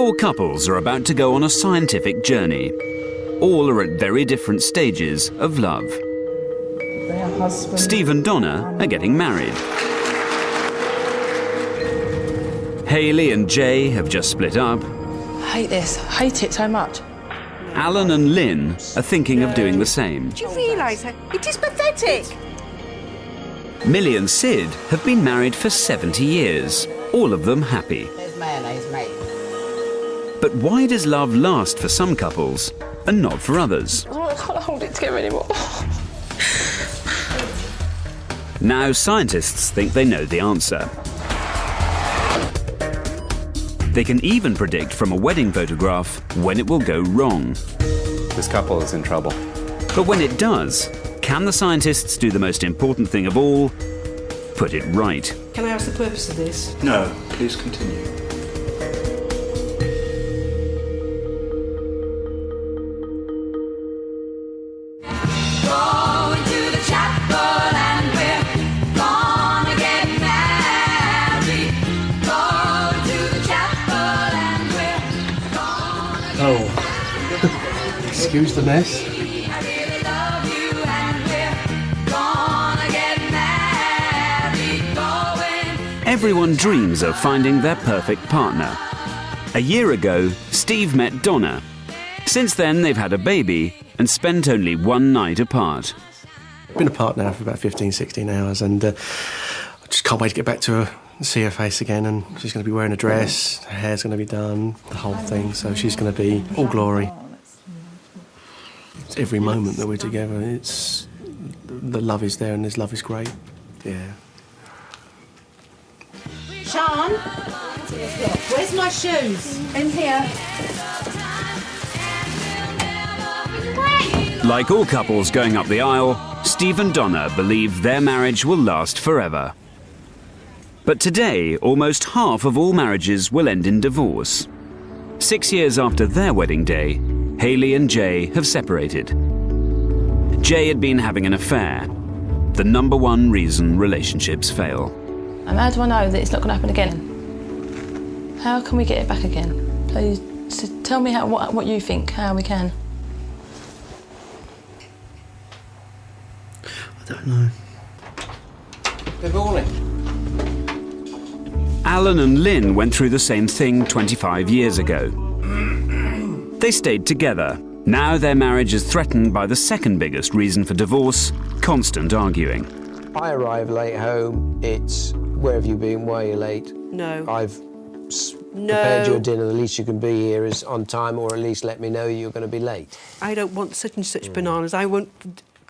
Four couples are about to go on a scientific journey. All are at very different stages of love. Steve and Donna are getting married. Hayley and Jay have just split up. I hate this. I hate it so much. Alan and Lynn are thinking of doing the same. Do you realise it is pathetic? Millie and Sid have been married for 70 years, all of them happy. There's mayonnaise, mate. But why does love last for some couples and not for others? Oh, I can't hold it together anymore. Now scientists think they know the answer. They can even predict from a wedding photograph when it will go wrong. This couple is in trouble. But when it does, can the scientists do the most important thing of all? Put it right. Can I ask the purpose of this? No, please continue. Oh, excuse the mess. Everyone dreams of finding their perfect partner. A year ago, Steve met Donna. Since then, they've had a baby and spent only one night apart. Been apart now for about 15, 16 hours, and I just can't wait to get back to her. See her face again, and she's going to be wearing a dress, her hair's going to be done, the whole thing, so she's going to be all glory. It's every moment that we're together, it's the love is there, and this love is great. Yeah. Sean, where's my shoes? In here. Like all couples going up the aisle, Steve and Donna believe their marriage will last forever. But today, almost half of all marriages will end in divorce. 6 years after their wedding day, Hayley and Jay have separated. Jay had been having an affair, the #1 reason relationships fail. And how do I know that it's not going to happen again? How can we get it back again? Please, tell me what you think, how we can. I don't know. Good morning. Alan and Lynn went through the same thing 25 years ago. They stayed together. Now their marriage is threatened by the second biggest reason for divorce, constant arguing. I arrive late home, it's where have you been, why are you late? No. I've prepared your dinner, the least you can be here is on time, or at least let me know you're going to be late. I don't want such and such bananas. I want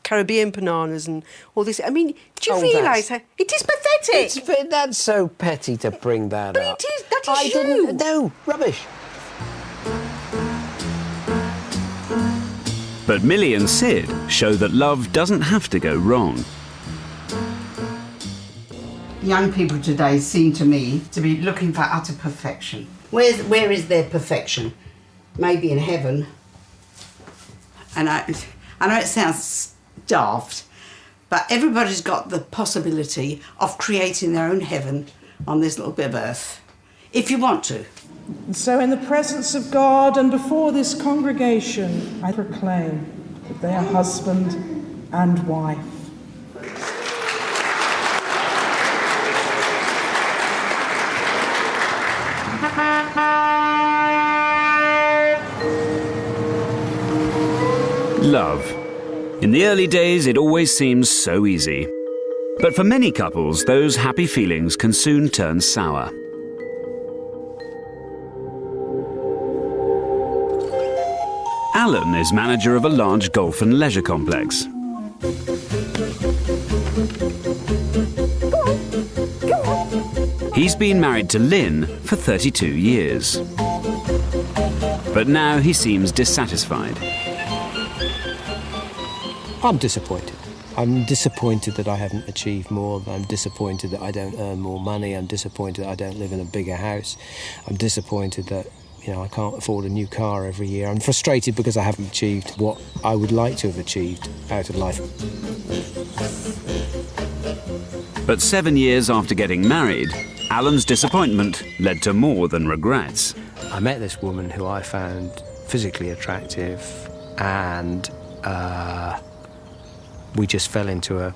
Caribbean bananas and all this. I mean, do you realise how... It is pathetic! That's so petty to bring that but up. It is, that is you! Didn't... No, rubbish. But Millie and Sid show that love doesn't have to go wrong. Young people today seem to me to be looking for utter perfection. Where is their perfection? Maybe in heaven. And I know it sounds daft, but everybody's got the possibility of creating their own heaven on this little bit of earth, if you want to. And so in the presence of God and before this congregation, I proclaim that they are husband and wife. Love. In the early days, it always seems so easy. But for many couples, those happy feelings can soon turn sour. Alan is manager of a large golf and leisure complex. He's been married to Lynn for 32 years. But now he seems dissatisfied. I'm disappointed. I'm disappointed that I haven't achieved more. I'm disappointed that I don't earn more money. I'm disappointed that I don't live in a bigger house. I'm disappointed that, you know, I can't afford a new car every year. I'm frustrated because I haven't achieved what I would like to have achieved out of life. But 7 years after getting married, Alan's disappointment led to more than regrets. I met this woman who I found physically attractive, and we just fell into a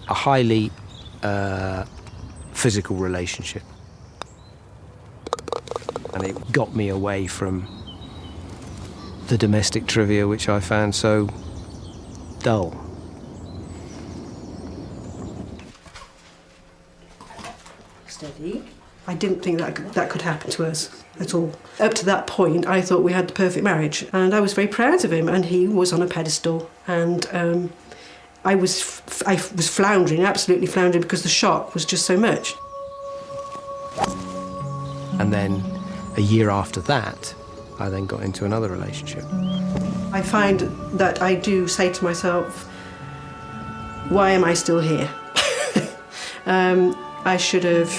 highly physical relationship. And it got me away from the domestic trivia, which I found so dull. Steady. I didn't think that could happen to us at all. Up to that point, I thought we had the perfect marriage, and I was very proud of him, and he was on a pedestal, and I was floundering, absolutely floundering, because the shock was just so much. And then a year after that, I then got into another relationship. I find that I do say to myself, why am I still here? I should have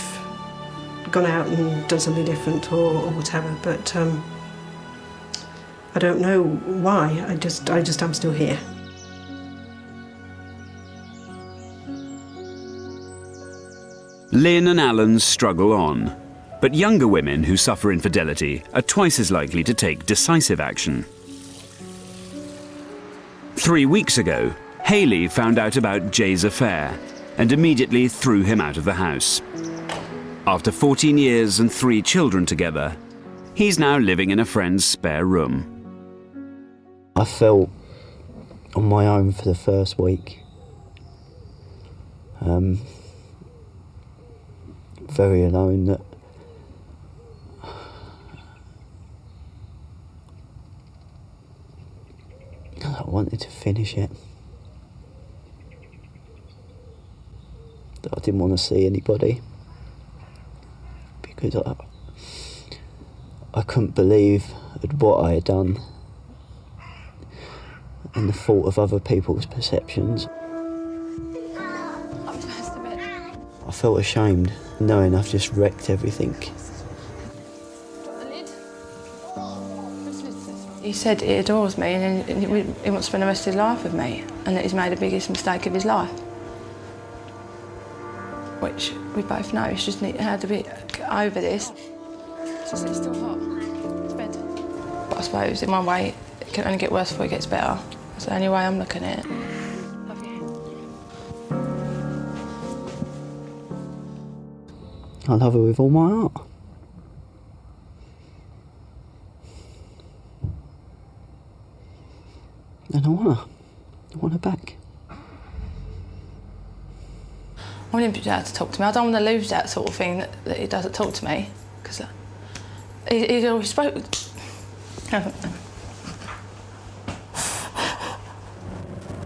gone out and done something different or whatever, but I don't know why. I just am still here. Lynn and Alan struggle on, but younger women who suffer infidelity are twice as likely to take decisive action. 3 weeks ago, Hayley found out about Jay's affair and immediately threw him out of the house. After 14 years and 3 children together, he's now living in a friend's spare room. I felt on my own for the first week. Very alone, that I wanted to finish it. That I didn't want to see anybody because I couldn't believe what I had done and the fault of other people's perceptions. I felt ashamed knowing I've just wrecked everything. He said he adores me and he wants to spend the rest of his life with me, and that he's made the biggest mistake of his life. Which we both know, it's just how to be over this. It's still hot. It's bed. But I suppose in one way it can only get worse before it gets better. That's the only way I'm looking at it. Love you. I love her with all my heart. And I want her back. I want him to be able to talk to me. I don't want to lose that sort of thing that he doesn't talk to me, because he always spoke.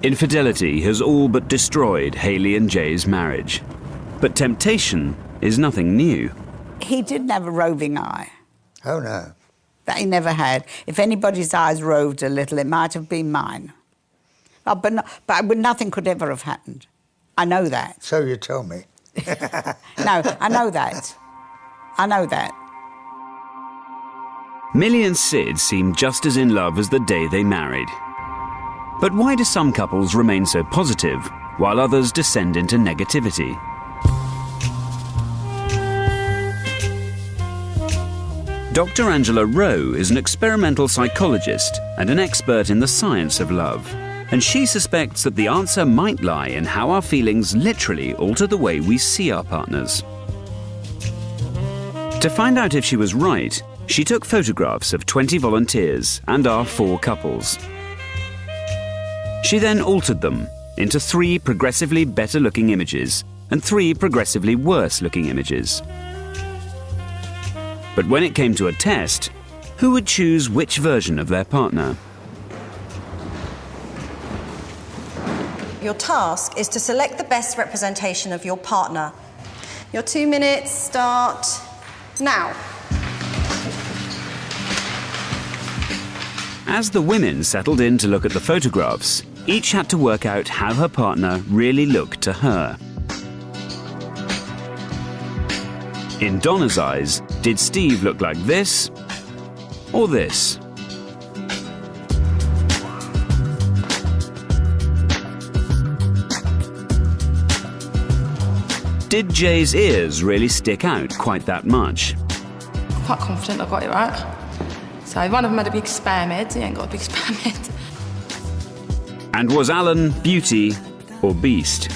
Infidelity has all but destroyed Hayley and Jay's marriage. But temptation is nothing new. He didn't have a roving eye. Oh, no. That he never had. If anybody's eyes roved a little, it might have been mine. But nothing could ever have happened. I know that. So you tell me. No, I know that. I know that. Millie and Sid seem just as in love as the day they married. But why do some couples remain so positive, while others descend into negativity? Dr. Angela Rowe is an experimental psychologist and an expert in the science of love. And she suspects that the answer might lie in how our feelings literally alter the way we see our partners. To find out if she was right, she took photographs of 20 volunteers and our 4 couples. She then altered them into 3 progressively better-looking images and 3 progressively worse-looking images. But when it came to a test, who would choose which version of their partner? Your task is to select the best representation of your partner. Your 2 minutes start now. As the women settled in to look at the photographs, each had to work out how her partner really looked to her. In Donna's eyes, did Steve look like this or this? Did Jay's ears really stick out quite that much? quite confident I got it right. So one of them had a big spam head, he ain't got a big spam head. And was Alan beauty or beast?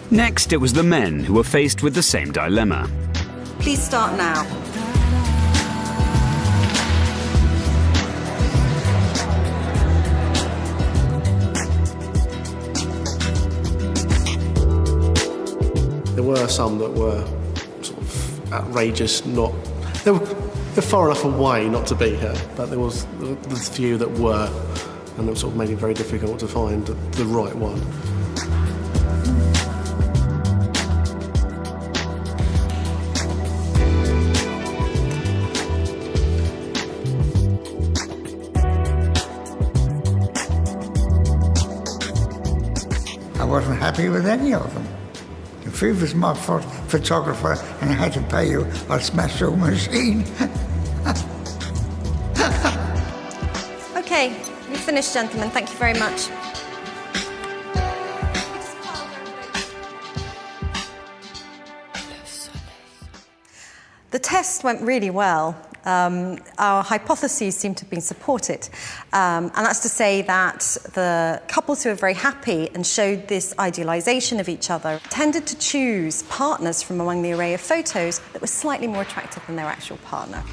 Next, it was the men who were faced with the same dilemma. Please start now. There were some that were sort of outrageous, they're far enough away not to be her, but there was the few that were, and it sort of made it very difficult to find the right one. I wasn't happy with any of them. If he was my photographer and I had to pay you, I'd smash your machine. Okay, we've finished, gentlemen. Thank you very much. The test went really well. Our hypotheses seem to have been supported. And that's to say that the couples who were very happy and showed this idealisation of each other tended to choose partners from among the array of photos that were slightly more attractive than their actual partner.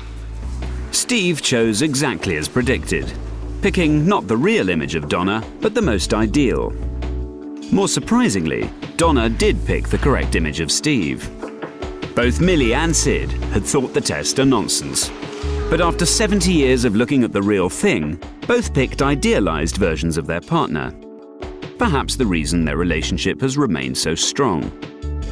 Steve chose exactly as predicted, picking not the real image of Donna, but the most ideal. More surprisingly, Donna did pick the correct image of Steve. Both Millie and Sid had thought the test a nonsense. But after 70 years of looking at the real thing, both picked idealised versions of their partner. Perhaps the reason their relationship has remained so strong.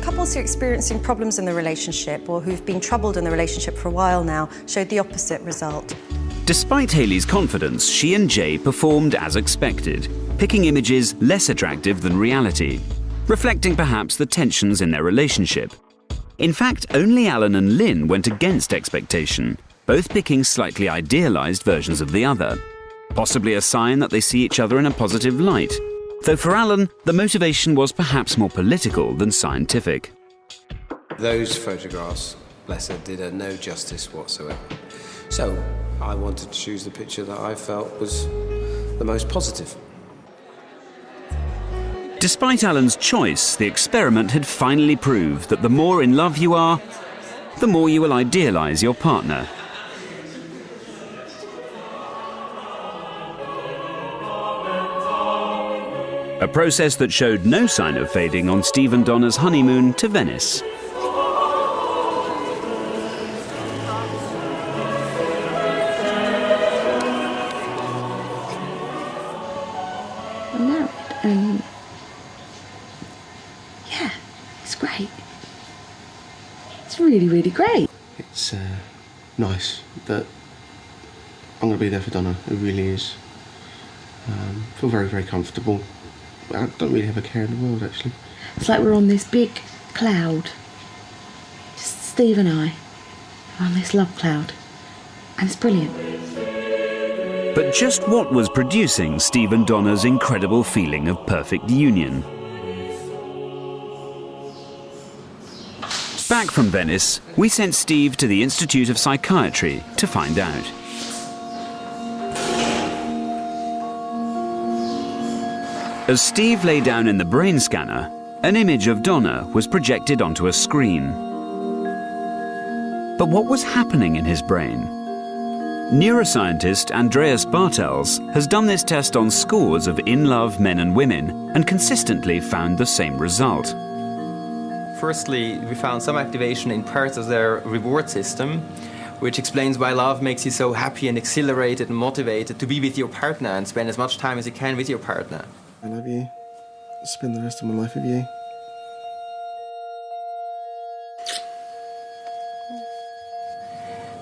Couples who are experiencing problems in the relationship or who've been troubled in the relationship for a while now showed the opposite result. Despite Hayley's confidence, she and Jay performed as expected, picking images less attractive than reality, reflecting perhaps the tensions in their relationship. In fact, only Alan and Lynn went against expectation, both picking slightly idealised versions of the other, possibly a sign that they see each other in a positive light, though for Alan, the motivation was perhaps more political than scientific. Those photographs, bless her, did her no justice whatsoever. So I wanted to choose the picture that I felt was the most positive. Despite Alan's choice, the experiment had finally proved that the more in love you are, the more you will idealise your partner. A process that showed no sign of fading on Steve and Donna's honeymoon to Venice. I'm married and yeah, it's great. It's really, really great. It's nice that I'm going to be there for Donna. It really is. I feel very, very comfortable. I don't really have a care in the world, actually. It's like we're on this big cloud. Just Steve and I on this love cloud. And it's brilliant. But just what was producing Steve and Donna's incredible feeling of perfect union? Back from Venice, we sent Steve to the Institute of Psychiatry to find out. As Steve lay down in the brain scanner, an image of Donna was projected onto a screen. But what was happening in his brain? Neuroscientist Andreas Bartels has done this test on scores of in-love men and women and consistently found the same result. Firstly, we found some activation in parts of their reward system, which explains why love makes you so happy and exhilarated and motivated to be with your partner and spend as much time as you can with your partner. I love you. Spend the rest of my life with you.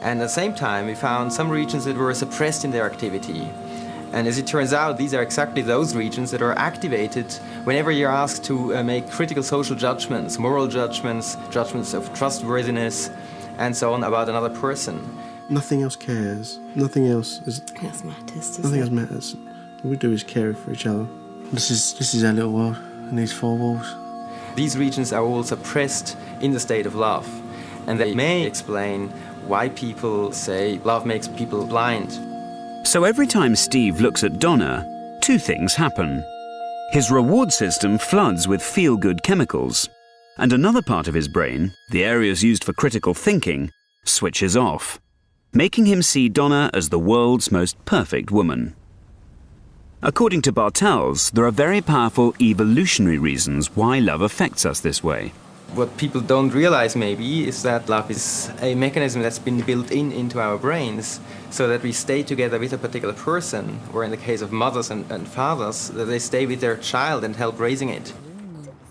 And at the same time, we found some regions that were suppressed in their activity. And as it turns out, these are exactly those regions that are activated whenever you're asked to make critical social judgments, moral judgments, judgments of trustworthiness, and so on about another person. Nothing else cares. Nothing else matters. Nothing else matters. All we do is care for each other. This is our little world, in these four walls. These regions are all suppressed in the state of love. And they may explain why people say love makes people blind. So every time Steve looks at Donna, two things happen. His reward system floods with feel-good chemicals, and another part of his brain, the areas used for critical thinking, switches off, making him see Donna as the world's most perfect woman. According to Bartels, there are very powerful evolutionary reasons why love affects us this way. What people don't realize maybe is that love is a mechanism that's been built into our brains so that we stay together with a particular person, or in the case of mothers and fathers, that they stay with their child and help raising it.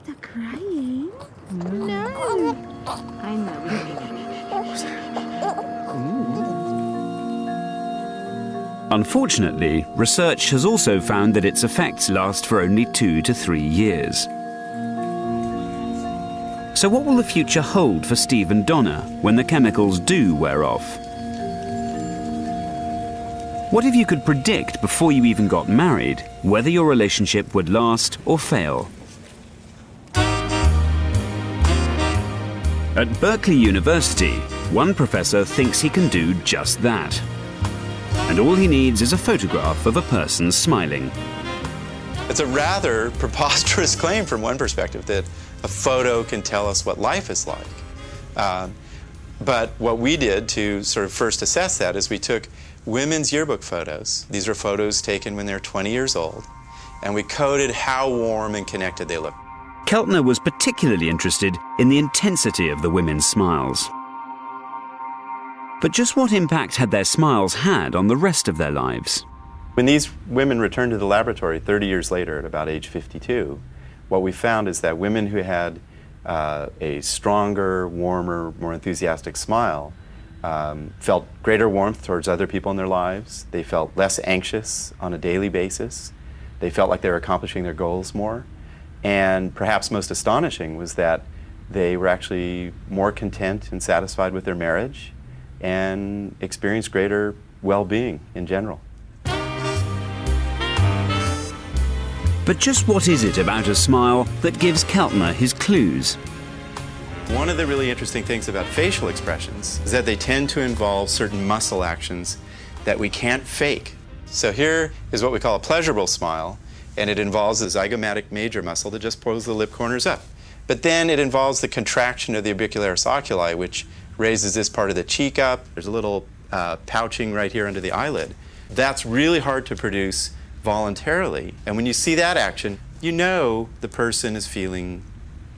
Stop crying. No. I know. Unfortunately, research has also found that its effects last for only 2 to 3 years. So what will the future hold for Steve and Donna when the chemicals do wear off? What if you could predict before you even got married whether your relationship would last or fail? At Berkeley University, one professor thinks he can do just that. And all he needs is a photograph of a person smiling. It's a rather preposterous claim from one perspective, that a photo can tell us what life is like. But what we did to sort of first assess that is we took women's yearbook photos. These are photos taken when they're 20 years old, and we coded how warm and connected they look. Keltner was particularly interested in the intensity of the women's smiles. But just what impact had their smiles had on the rest of their lives? When these women returned to the laboratory 30 years later at about age 52, what we found is that women who had a stronger, warmer, more enthusiastic smile felt greater warmth towards other people in their lives. They felt less anxious on a daily basis. They felt like they were accomplishing their goals more. And perhaps most astonishing was that they were actually more content and satisfied with their marriage and experienced greater well-being in general. But just what is it about a smile that gives Keltner his clues? One of the really interesting things about facial expressions is that they tend to involve certain muscle actions that we can't fake. So here is what we call a pleasurable smile, and it involves the zygomatic major muscle that just pulls the lip corners up. But then it involves the contraction of the orbicularis oculi, which raises this part of the cheek up. There's a little pouching right here under the eyelid. That's really hard to produce voluntarily. And when you see that action, you know the person is feeling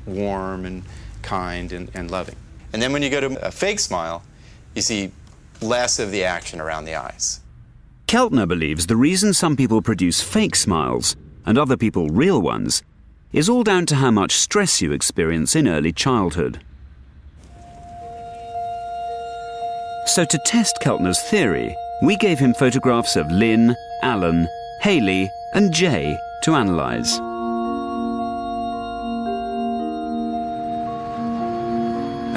warm and kind and loving. And then when you go to a fake smile, you see less of the action around the eyes. Keltner believes the reason some people produce fake smiles and other people real ones is all down to how much stress you experience in early childhood. So to test Keltner's theory, we gave him photographs of Lynn, Alan, Haley and Jay to analyse.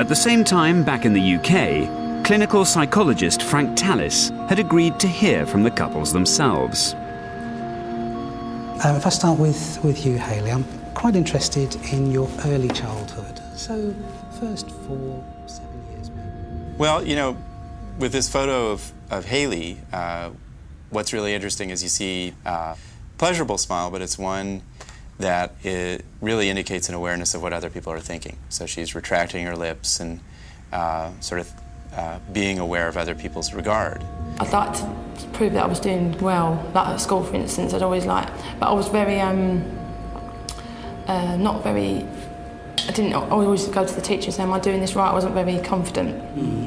At the same time, back in the UK, clinical psychologist Frank Tallis had agreed to hear from the couples themselves. If I start with you, Haley, I'm quite interested in your early childhood. So, first 4, 7 years maybe. Well, you know, with this photo of Haley, what's really interesting is you see a pleasurable smile, but it's one that it really indicates an awareness of what other people are thinking. So she's retracting her lips and sort of being aware of other people's regard. I'd like to prove that I was doing well, like at school, for instance. I'd always but I was very, not very, I always go to the teacher and say, am I doing this right? I wasn't very confident.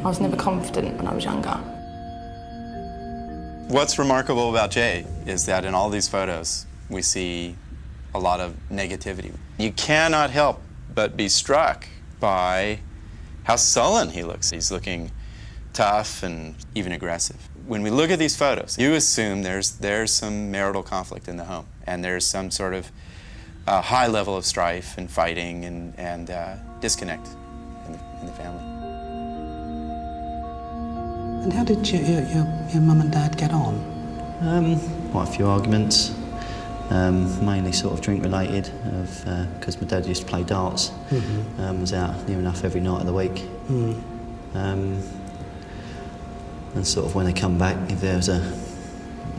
I was never confident when I was younger. What's remarkable about Jay is that in all these photos, we see a lot of negativity. You cannot help but be struck by how sullen he looks. He's looking tough and even aggressive. When we look at these photos, you assume there's some marital conflict in the home, and there's some sort of high level of strife and fighting and disconnect in the family. And how did your mum and dad get on? Quite a few arguments. mainly sort of drink related, because my dad used to play darts, was out near enough every night of the week. And sort of when they come back, if there was a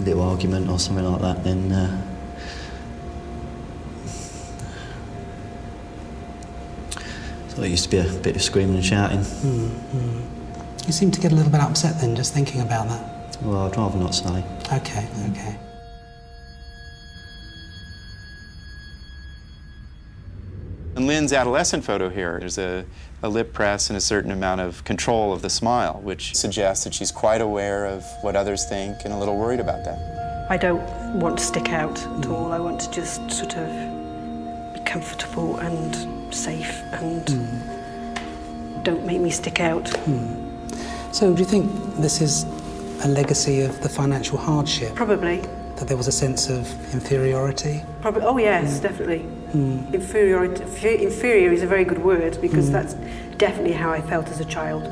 little argument or something like that, then so there used to be a bit of screaming and shouting. You seem to get a little bit upset then, just thinking about that. Well, I'd rather not say. Okay, okay. In Lynn's adolescent photo here, there's a lip press and a certain amount of control of the smile, which suggests that she's quite aware of what others think and a little worried about that. I don't want to stick out at all. I want to just sort of be comfortable and safe and don't make me stick out. So do you think this is a legacy of the financial hardship? Probably. That there was a sense of inferiority? Probably. Oh yes, definitely. Inferiority. Inferior is a very good word, because that's definitely how I felt as a child.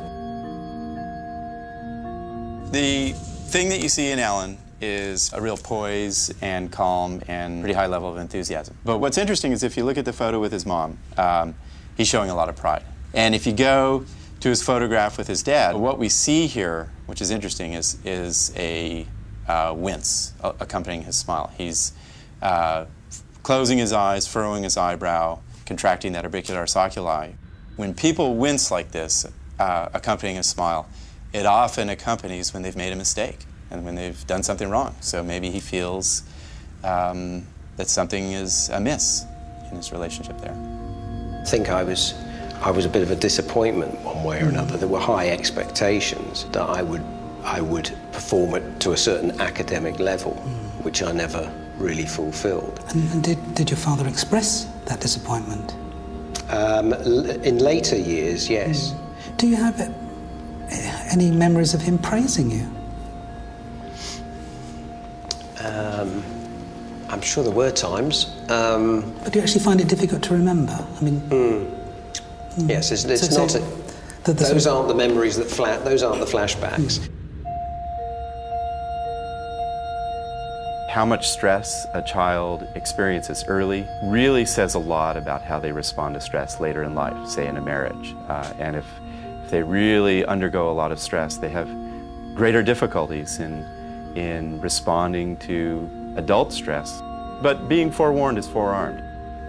The thing that you see in Ellen is a real poise and calm and pretty high level of enthusiasm. But what's interesting is if you look at the photo with his mom, he's showing a lot of pride. And if you go to his photograph with his dad, what we see here, which is interesting, is a wince accompanying his smile. He's closing his eyes, furrowing his eyebrow, contracting that orbicularis oculi. When people wince like this, accompanying a smile, it often accompanies when they've made a mistake and when they've done something wrong. So maybe he feels that something is amiss in his relationship there. I think I was a bit of a disappointment one way or another. There were high expectations that I would perform it to a certain academic level, which I never really fulfilled. And did your father express that disappointment? In later years, yes. Do you have any memories of him praising you? I'm sure there were times. But do you actually find it difficult to remember? I mean... Yes, it's not... Those aren't the memories that those aren't the flashbacks. How much stress a child experiences early really says a lot about how they respond to stress later in life, say in a marriage. And if they really undergo a lot of stress, they have greater difficulties in responding to adult stress. But being forewarned is forearmed.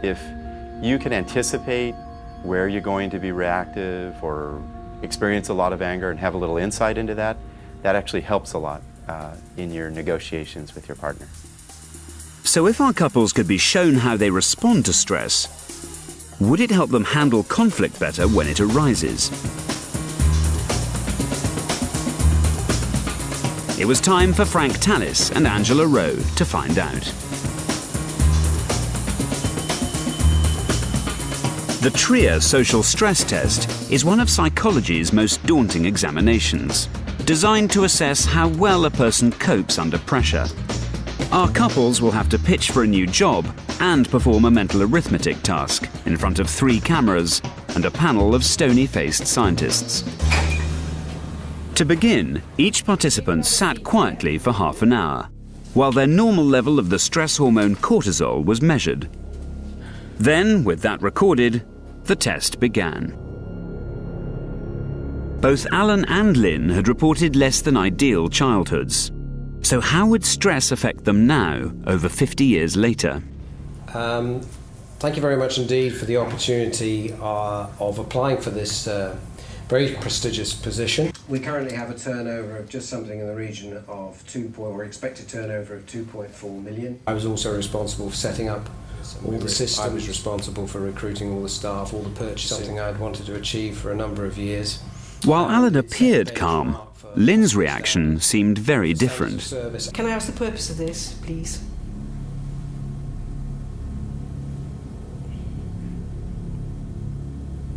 If you can anticipate where you're going to be reactive or experience a lot of anger and have a little insight into that, that actually helps a lot in your negotiations with your partner. So if our couples could be shown how they respond to stress, would it help them handle conflict better when it arises? It was time for Frank Tallis and Angela Rowe to find out. The Trier Social Stress Test is one of psychology's most daunting examinations, designed to assess how well a person copes under pressure. Our couples will have to pitch for a new job and perform a mental arithmetic task in front of 3 cameras and a panel of stony-faced scientists. To begin, each participant sat quietly for half an hour, while their normal level of the stress hormone cortisol was measured. Then, with that recorded, the test began. Both Alan and Lynn had reported less than ideal childhoods. So how would stress affect them now, over 50 years later? Thank you very much indeed for the opportunity of applying for this very prestigious position. We currently have a turnover of just something in the region of expected turnover of 2.4 million. I was also responsible for setting up all the systems. I was responsible for recruiting all the staff, all the purchasing. Something I'd wanted to achieve for a number of years. While Alan appeared calm, Lynn's reaction seemed very different. Can I ask the purpose of this, please?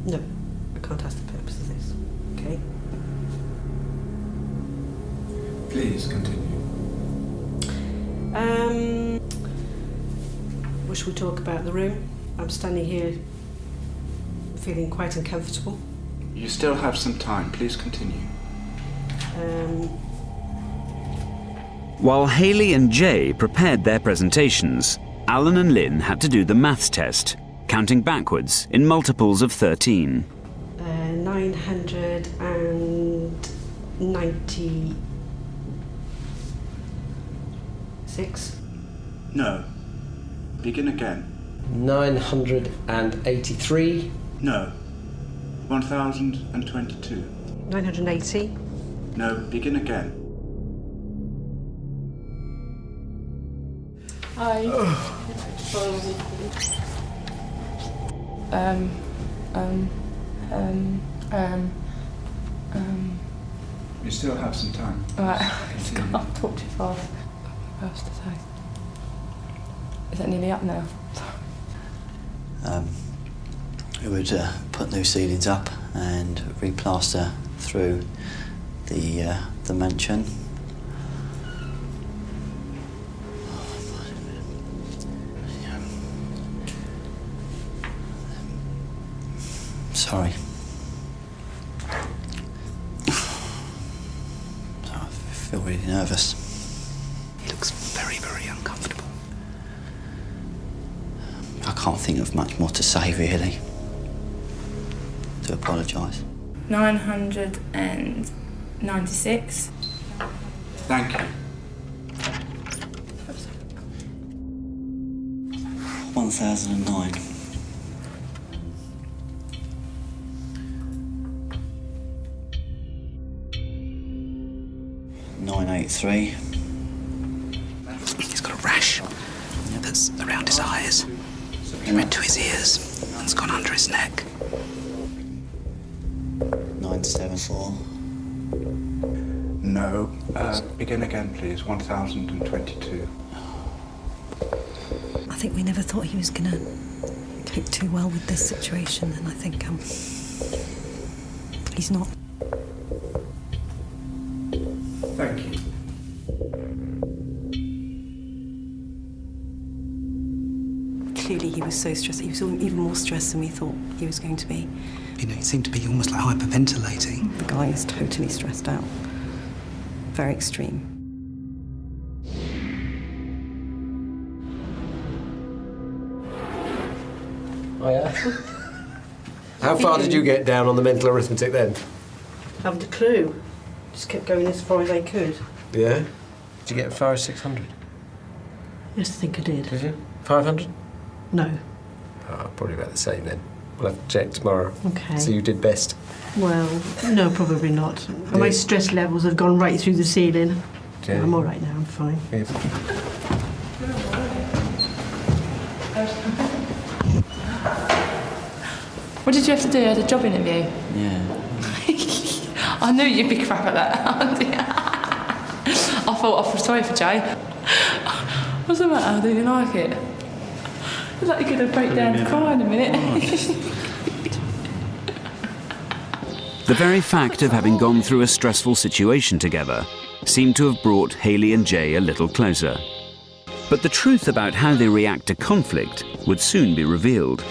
No, I can't ask the purpose of this. Okay. Please continue. What should we talk about? The room? I'm standing here feeling quite uncomfortable. You still have some time. Please continue. While Hayley and Jay prepared their presentations, Alan and Lynn had to do the maths test, counting backwards in multiples of 13. 996. No. Begin again. 983. No. 1022. 980. No. Begin again. Hi. You still have some time. Right, it's gone 45. What else to say? Is that nearly up now? We would put new ceilings up and replaster through the mansion. Sorry. I feel really nervous. He looks very, very uncomfortable. I can't think of much more to say, really. To apologise. 996. Thank you. 1009. 983. He's got a rash that's around his eyes, red to his ears, and it's gone under his neck. 974. No. Begin again, please. 1022. I think we never thought he was going to cope too well with this situation, and I think he's not. Thank you. Clearly he was so stressed. He was even more stressed than we thought he was going to be. You know, he seemed to be almost like hyperventilating. The guy is totally stressed out. Very extreme. Oh, yeah? How far did you get down on the mental arithmetic then? I haven't a clue. Just kept going as far as I could. Yeah? Did you get as far as 600? Yes, I think I did. Did you? 500? No. Oh, probably about the same then. We'll have to check tomorrow. Okay. So you did best. Well, no, probably not. My stress levels have gone right through the ceiling. Yeah. I'm all right now, I'm fine. Yeah. What did you have to do? You had a job interview? Yeah. I knew you'd be crap at that. I thought I felt sorry for Jay. What's the matter? Do you like it? It's like you're going to break down and cry in a minute. The very fact of having gone through a stressful situation together seemed to have brought Hayley and Jay a little closer. But the truth about how they react to conflict would soon be revealed.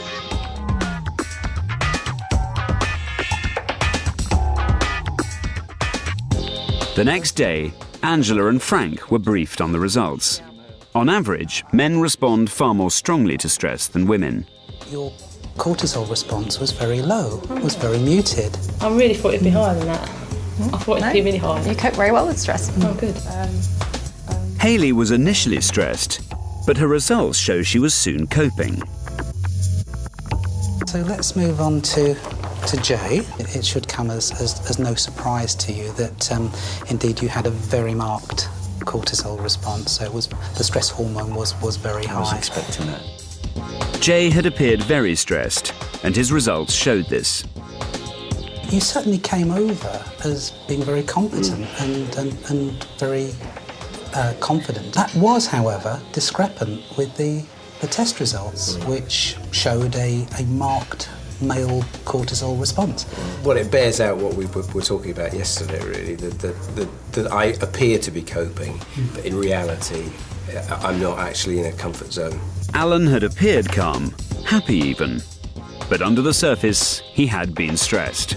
The next day, Angela and Frank were briefed on the results. On average, men respond far more strongly to stress than women. Your cortisol response was very low, was very muted. I really thought it'd be higher than that. I thought it'd be really high. You cope very well with stress. Oh, good. Hayley was initially stressed, but her results show she was soon coping. So let's move on to Jay. It should come as no surprise to you that indeed you had a very marked cortisol response. So it was, the stress hormone was very high. I was expecting that. Jay had appeared very stressed, and his results showed this. You certainly came over as being very competent and very confident. That was, however, discrepant with the test results, which showed a marked male cortisol response. Well, it bears out what we were talking about yesterday, really, that I appear to be coping, but in reality, I'm not actually in a comfort zone. Alan had appeared calm, happy even, but under the surface, he had been stressed.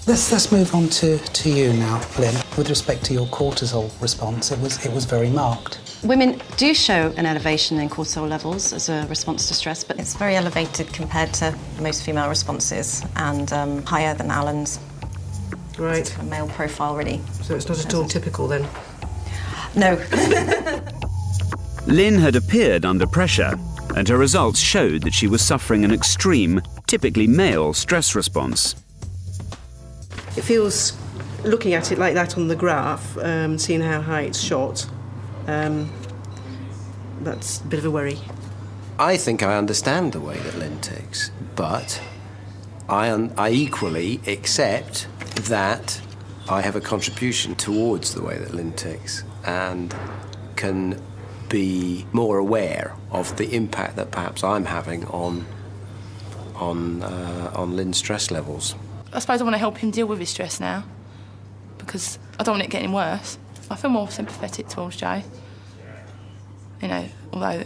Let's move on to you now, Lynn. With respect to your cortisol response, it was very marked. Women do show an elevation in cortisol levels as a response to stress, but it's very elevated compared to most female responses and higher than Alan's. Right. It's a male profile, really. So it's not at all typical then? No. Lynn had appeared under pressure, and her results showed that she was suffering an extreme, typically male stress response. It feels, looking at it like that on the graph, seeing how high it's shot, that's a bit of a worry. I think I understand the way that Lynn ticks, but I equally accept that I have a contribution towards the way that Lynn ticks and can be more aware of the impact that perhaps I'm having on Lynn's stress levels. I suppose I want to help him deal with his stress now, because I don't want it getting worse. I feel more sympathetic towards Jay. You know, although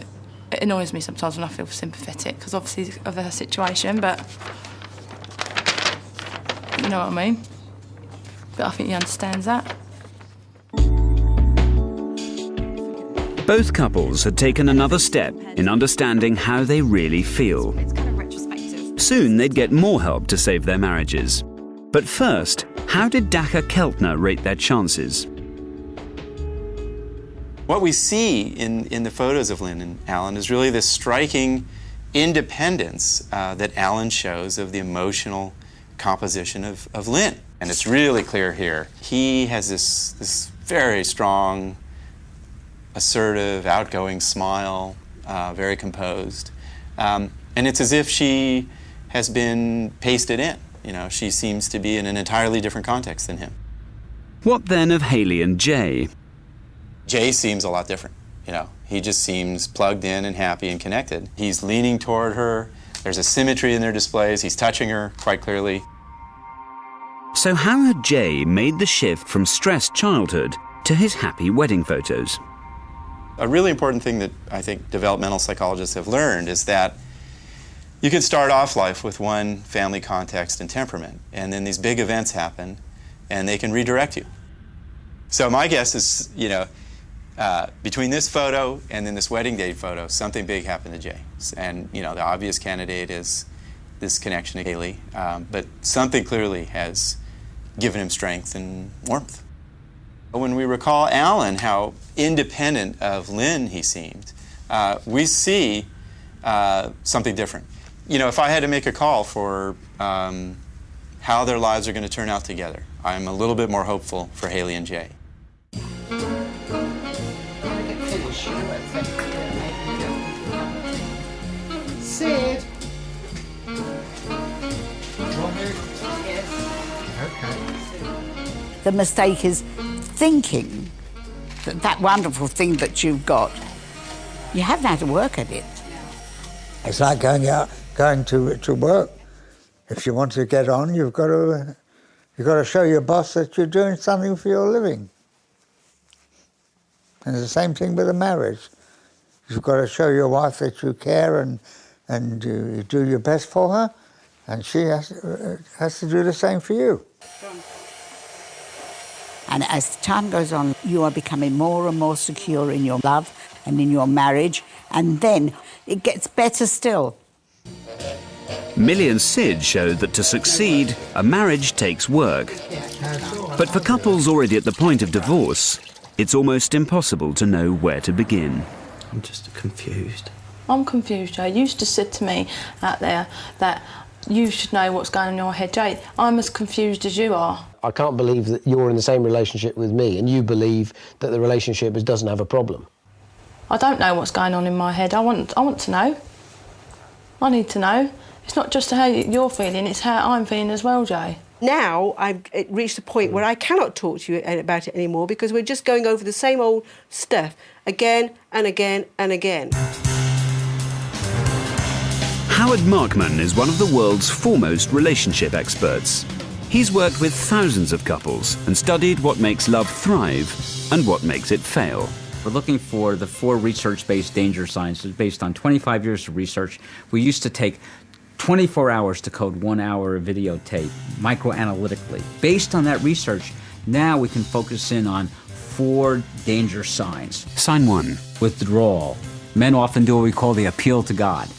it annoys me sometimes when I feel sympathetic, because obviously of her situation, but you know what I mean? But I think he understands that. Both couples had taken another step in understanding how they really feel. Soon they'd get more help to save their marriages. But first, how did Dacre Keltner rate their chances? What we see in the photos of Lynn and Alan is really this striking independence that Alan shows of the emotional composition of Lynn. And it's really clear here. He has this very strong, assertive, outgoing smile, very composed. And it's as if she has been pasted in. You know, she seems to be in an entirely different context than him. What then of Hayley and Jay? Jay seems a lot different, you know. He just seems plugged in and happy and connected. He's leaning toward her. There's a symmetry in their displays. He's touching her quite clearly. So how had Jay made the shift from stressed childhood to his happy wedding photos? A really important thing that I think developmental psychologists have learned is that you can start off life with one family context and temperament, and then these big events happen, and they can redirect you. So my guess is, you know, between this photo and then this wedding date photo, something big happened to Jay. And, you know, the obvious candidate is this connection to Hayley, but something clearly has given him strength and warmth. When we recall Alan, how independent of Lynn he seemed, we see something different. You know, if I had to make a call for how their lives are going to turn out together, I'm a little bit more hopeful for Hayley and Jay. Sid. The mistake is thinking that that wonderful thing that you've got, you haven't had to work at it. It's like going to work. If you want to get on, you've got to show your boss that you're doing something for your living. And it's the same thing with a marriage. You've got to show your wife that you care and you do your best for her, and she has to do the same for you. And as time goes on, you are becoming more and more secure in your love and in your marriage, and then it gets better still. Millie and Sid showed that to succeed, a marriage takes work. But for couples already at the point of divorce, it's almost impossible to know where to begin. I'm just confused. I'm confused, Jay. You used to say to me out there that you should know what's going on in your head. Jay, I'm as confused as you are. I can't believe that you're in the same relationship with me and you believe that the relationship doesn't have a problem. I don't know what's going on in my head. I want to know. I need to know. It's not just how you're feeling, it's how I'm feeling as well, Jay. Now I've reached a point where I cannot talk to you about it anymore because we're just going over the same old stuff again and again and again. Howard Markman is one of the world's foremost relationship experts. He's worked with thousands of couples and studied what makes love thrive and what makes it fail. We're looking for the 4 research-based danger signs based on 25 years of research. We used to take 24 hours to code 1 hour of videotape, microanalytically. Based on that research, now we can focus in on 4 danger signs. Sign 1. withdrawal. Men often do what we call the appeal to God.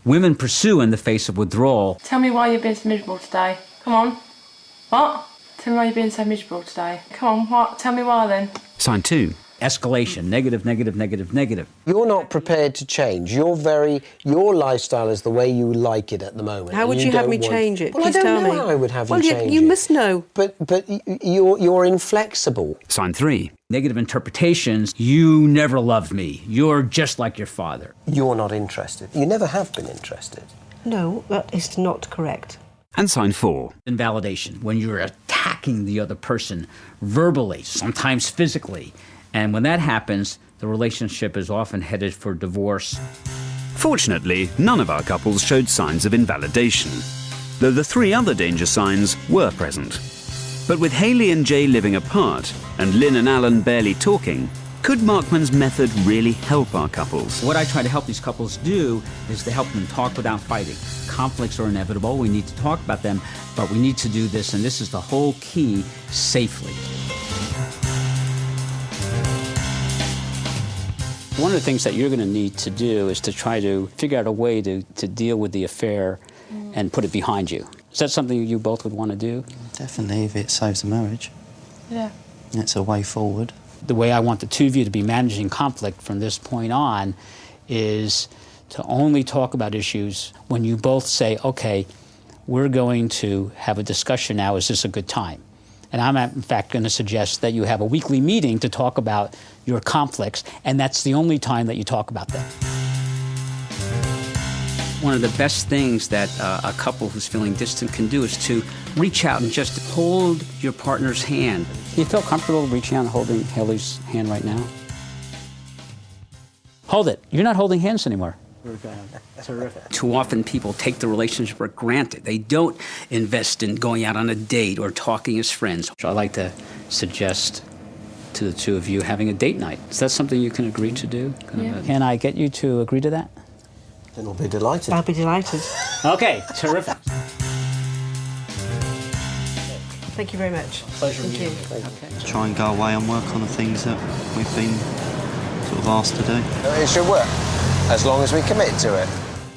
Women pursue in the face of withdrawal. Tell me why you're being so miserable today. Come on. What? Tell me why you're being so miserable today. Come on, what? Tell me why then. Sign 2. Escalation, negative, negative, negative, negative. You're not prepared to change. Your lifestyle is the way you like it at the moment. How would you have me change it? Well, Please I don't tell know me. how I would have you change you it. must know. But you're inflexible. Sign 3. Negative interpretations. You never loved me. You're just like your father. You're not interested. You never have been interested. No, that is not correct. And sign 4. Invalidation, when you're attacking the other person verbally, sometimes physically. And when that happens, the relationship is often headed for divorce. Fortunately, none of our couples showed signs of invalidation, though the 3 other danger signs were present. But with Hayley and Jay living apart, and Lynn and Alan barely talking, could Markman's method really help our couples? What I try to help these couples do is to help them talk without fighting. Conflicts are inevitable, we need to talk about them, but we need to do this, and this is the whole key, safely. One of the things that you're going to need to do is to try to figure out a way to deal with the affair and put it behind you. Is that something you both would want to do? Definitely, if it saves a marriage. Yeah. It's a way forward. The way I want the two of you to be managing conflict from this point on is to only talk about issues when you both say, okay, we're going to have a discussion now, is this a good time? And I'm, in fact, going to suggest that you have a weekly meeting to talk about your conflicts, and that's the only time that you talk about them. One of the best things that a couple who's feeling distant can do is to reach out and just hold your partner's hand. Do you feel comfortable reaching out and holding Hayley's hand right now? Hold it. You're not holding hands anymore. Terrific. Too often people take the relationship for granted. They don't invest in going out on a date or talking as friends. So I'd like to suggest to the two of you having a date night. Is that something you can agree to do? Can I get you to agree to that? Then I'll be delighted. I'll be delighted. Okay, terrific. Thank you very much. Pleasure. Thank you. Okay. Try and go away and work on the things that we've been sort of asked to do. It should work, as long as we commit to it.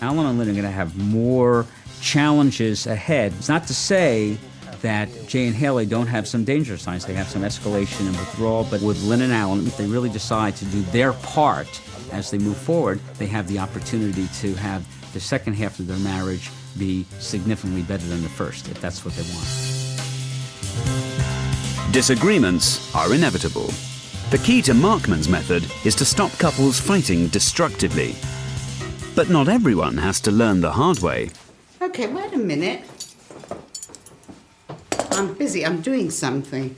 Alan and Lynn are going to have more challenges ahead. It's not to say that Jay and Hayley don't have some danger signs. They have some escalation and withdrawal, but with Lynn and Alan, if they really decide to do their part as they move forward, they have the opportunity to have the second half of their marriage be significantly better than the first, if that's what they want. Disagreements are inevitable. The key to Markman's method is to stop couples fighting destructively. But not everyone has to learn the hard way. Okay, wait a minute. I'm busy, I'm doing something.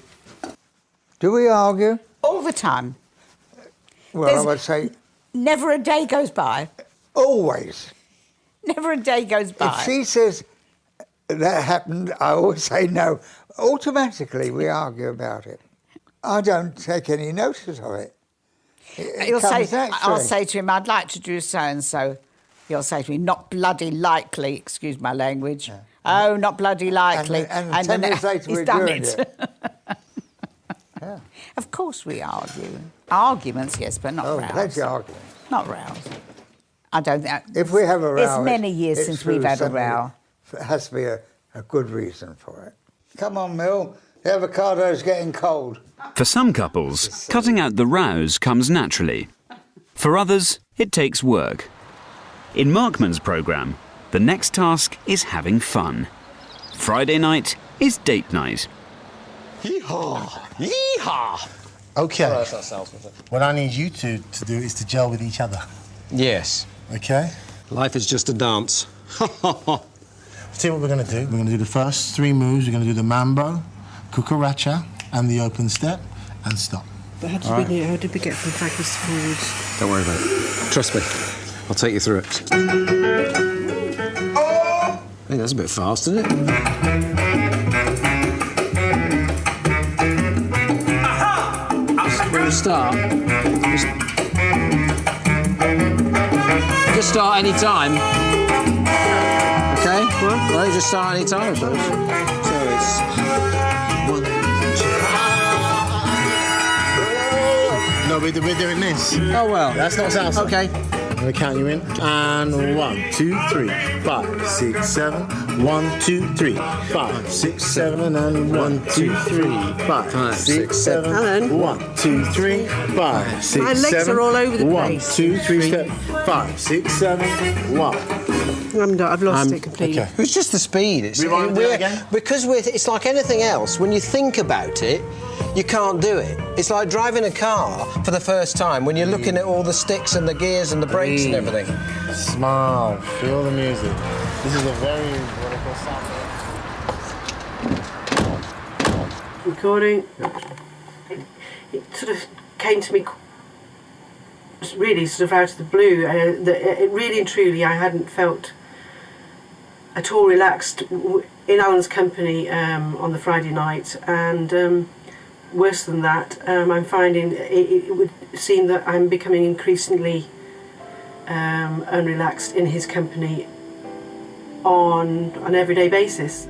Do we argue? All the time. Well, I would say Never a day goes by. always. Never a day goes by. If she says that happened, I always say no. Automatically, we argue about it. I don't take any notice of it. He'll say, I'll say to him, I'd like to do so-and-so. He'll say to me, not bloody likely, excuse my language. Yeah. Oh, not bloody likely. And 10 minutes later, he's we're done doing it. Yeah. Of course we argue. Arguments, yes, but not rows. Plenty of arguments. Not rows. I don't think... If we have a row... It's many years since we've had a row. It has to be a good reason for it. Come on, Mill. The avocado's getting cold. For some couples, cutting out the rows comes naturally. For others, it takes work. In Markman's programme, the next task is having fun. Friday night is date night. Yeehaw! Yeehaw! Okay. What I need you two to do is to gel with each other. Yes. Okay? Life is just a dance. I'll tell you what we're going to do. We're going to do the first 3 moves. We're going to do the mambo, cucaracha, and the open step, and stop. But how did we get from backwards to forwards? Don't worry about it. Trust me. I'll take you through it. Oh! Hey, that's a bit fast, isn't it? We're going to start. Just start any time. Okay? What? Well, just start any time, I suppose. So it's 1, 2. No, we're doing this. Oh, well. That's not salsa. Okay. I'm going to count you in. And 1, 2, 3, 5, 6, 7. 1, 2, 3, 5, 6, 7. And 1, 2, 3, 5, 6, 7. Alan. 1, 2, 3, 5, 6, 7. My legs are all over the 1, place. 2, 3, 5, 6, 7. 1. I've lost it completely. Okay. It's just the speed. It's, Rewind it again? Because it's like anything else. When you think about it, you can't do it. It's like driving a car for the first time when you're looking at all the sticks and the gears and the brakes and everything. Smile. Feel the music. This is a very, what I call sound. Recording. It sort of came to me really sort of out of the blue. It really and truly, I hadn't felt at all relaxed in Alan's company on the Friday night, and worse than that, I'm finding it would seem that I'm becoming increasingly unrelaxed in his company on an everyday basis.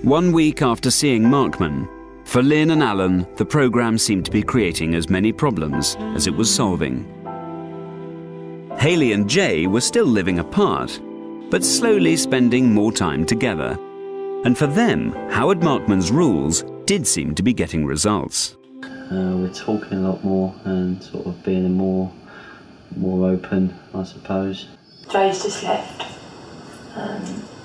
1 week after seeing Markman, for Lynn and Alan, the programme seemed to be creating as many problems as it was solving. Hayley and Jay were still living apart, but slowly spending more time together. And for them, Howard Markman's rules did seem to be getting results. We're talking a lot more and sort of being more open, I suppose. Jay's just left.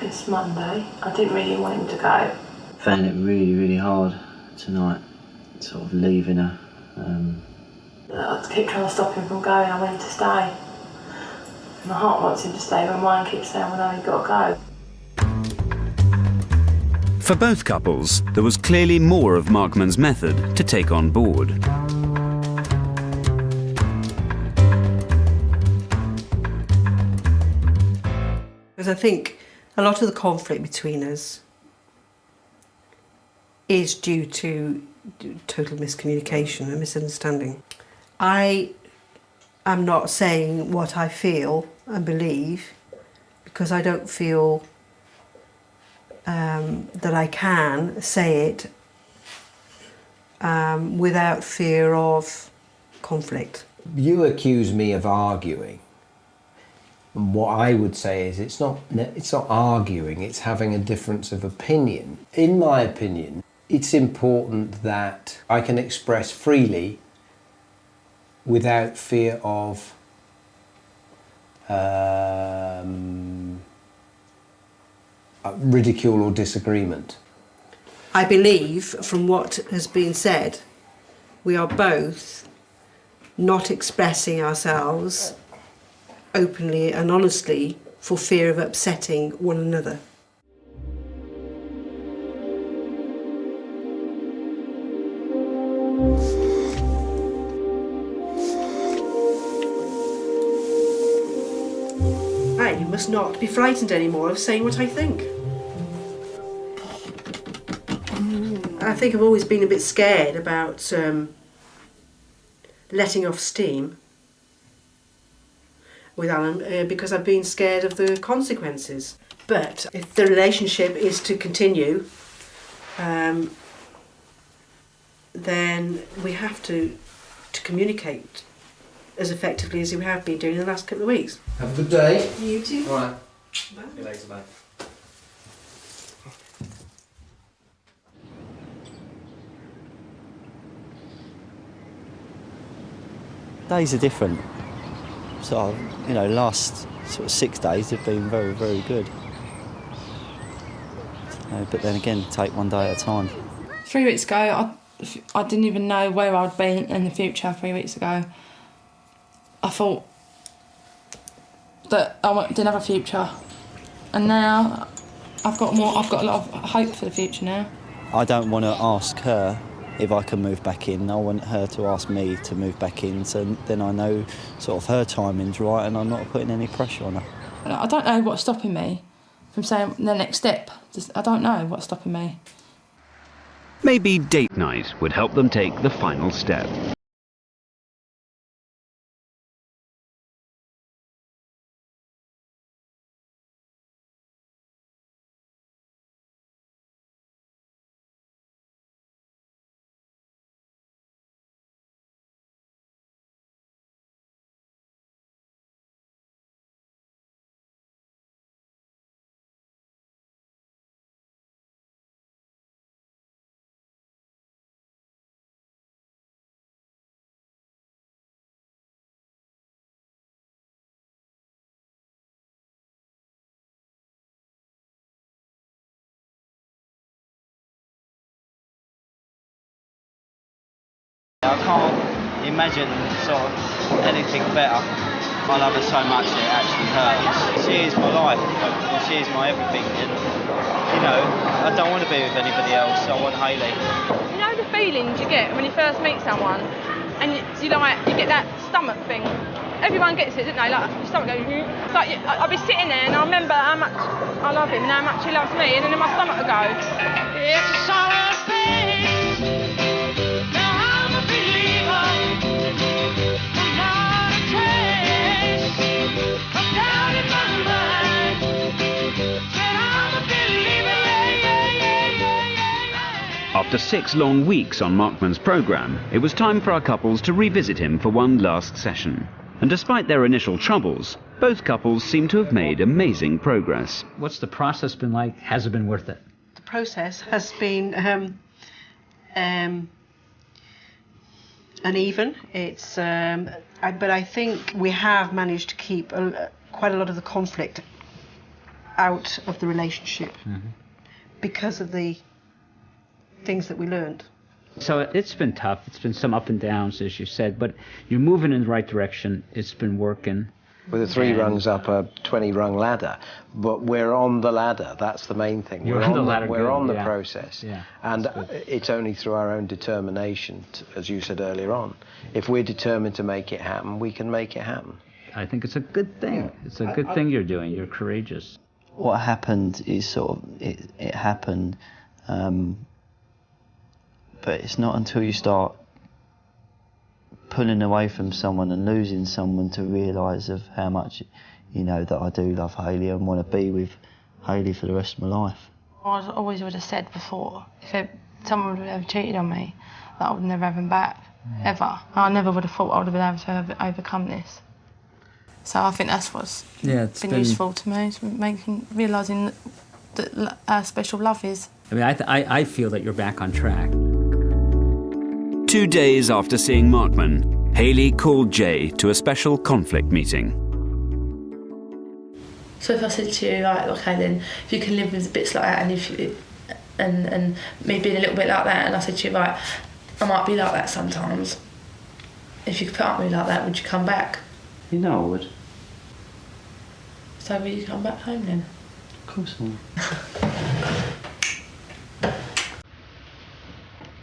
It's Monday. I didn't really want him to go. Found it really, really hard tonight, sort of leaving her. I keep trying to stop him from going. I want him to stay. My heart wants him to stay, but mine keeps saying, well, no, you've got to go. For both couples, there was clearly more of Markman's method to take on board. Because I think a lot of the conflict between us is due to total miscommunication and misunderstanding. I am not saying what I feel and believe because I don't feel that I can say it without fear of conflict. You accuse me of arguing. And what I would say is it's not arguing, it's having a difference of opinion. In my opinion, it's important that I can express freely without fear of ridicule or disagreement. I believe, from what has been said, we are both not expressing ourselves openly and honestly for fear of upsetting one another. I must not be frightened anymore of saying what I think. I think I've always been a bit scared about letting off steam with Alan because I've been scared of the consequences. But if the relationship is to continue, then we have to communicate as effectively as we have been doing in the last couple of weeks. Have a good day. You too. All right. Bye. See you later, bye. Days are different. So, last sort of 6 days have been very, very good. But then again, take one day at a time. 3 weeks ago, I didn't even know where I'd be in the future 3 weeks ago. I thought that I didn't have a future. And now I've got a lot of hope for the future now. I don't want to ask her if I can move back in. I want her to ask me to move back in, so then I know sort of her timing's right and I'm not putting any pressure on her. I don't know what's stopping me from saying the next step. I don't know what's stopping me. Maybe date night would help them take the final step. can't imagine sort of anything better. I love her so much that it actually hurts. She is my life, and she is my everything. And, you know, I don't want to be with anybody else. I want Hayley. You know the feelings you get when you first meet someone, and you get that stomach thing. Everyone gets it, don't they? Like your stomach goes. It's like I'll be sitting there, and I remember how much I love him and how much he loves me, and then my stomach will go. It's a solid thing. Now I'm a believer. I'm not a trace. I'm down in my mind. Said I'm a believer. After 6 long weeks on Markman's programme, it was time for our couples to revisit him for one last session. And despite their initial troubles, both couples seem to have made amazing progress. What's the process been like? Has it been worth it? The process has been uneven. It's, but I think we have managed to keep quite a lot of the conflict out of the relationship because of the things that we learned. So it's been tough. It's been some up and downs, as you said, but you're moving in the right direction. It's been working. With the 3 rungs up a 20-rung ladder, but we're on the ladder. That's the main thing. You're on the ladder. We're on the process, yeah, and it's only through our own determination, as you said earlier on. If we're determined to make it happen, we can make it happen. I think it's a good thing. It's a good thing you're doing. You're courageous. What happened is sort of it happened. But it's not until you start pulling away from someone and losing someone to realise of how much, you know, that I do love Hayley and want to be with Hayley for the rest of my life. I always would have said before, if someone would have cheated on me, that I would never have him back, ever. I never would have thought I would have been able to overcome this. So I think that's what's been useful to me, is realising that how special love is. I mean, I feel that you're back on track. 2 days after seeing Markman, Hayley called Jay to a special conflict meeting. So if I said to you, like, okay, then if you can live with bits like that, and and me being a little bit like that, and I said to you, right, I might be like that sometimes. If you could put up with me like that, would you come back? You know I would. So will you come back home then? Of course I will.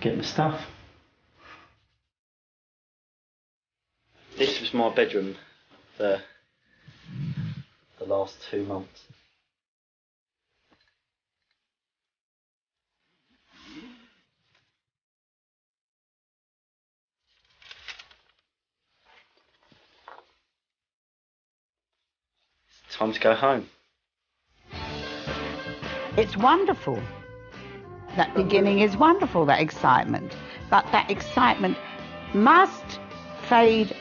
Get my stuff. This was my bedroom for the last 2 months. It's time to go home. It's wonderful. That beginning is wonderful, that excitement. But that excitement must fade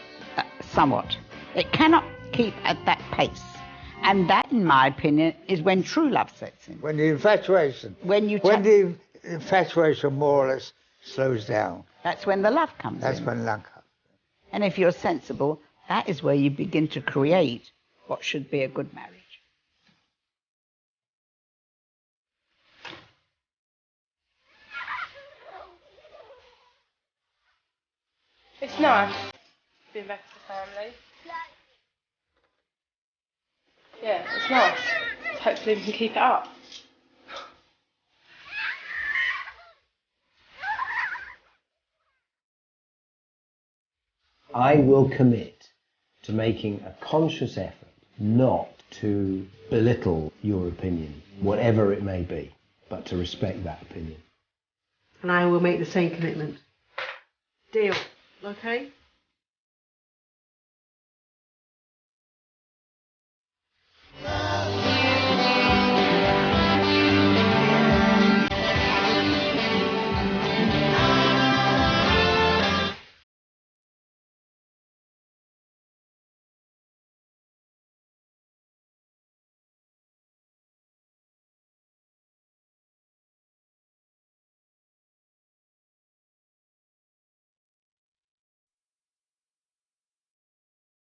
somewhat. It cannot keep at that pace. And that, in my opinion, is when true love sets in. When the infatuation. When the infatuation more or less slows down. That's when the love comes in. That's when love comes in. And if you're sensible, that is where you begin to create what should be a good marriage. It's nice being back as a family. Yeah, it's nice. Hopefully we can keep it up. I will commit to making a conscious effort not to belittle your opinion, whatever it may be, but to respect that opinion. And I will make the same commitment. Deal, okay?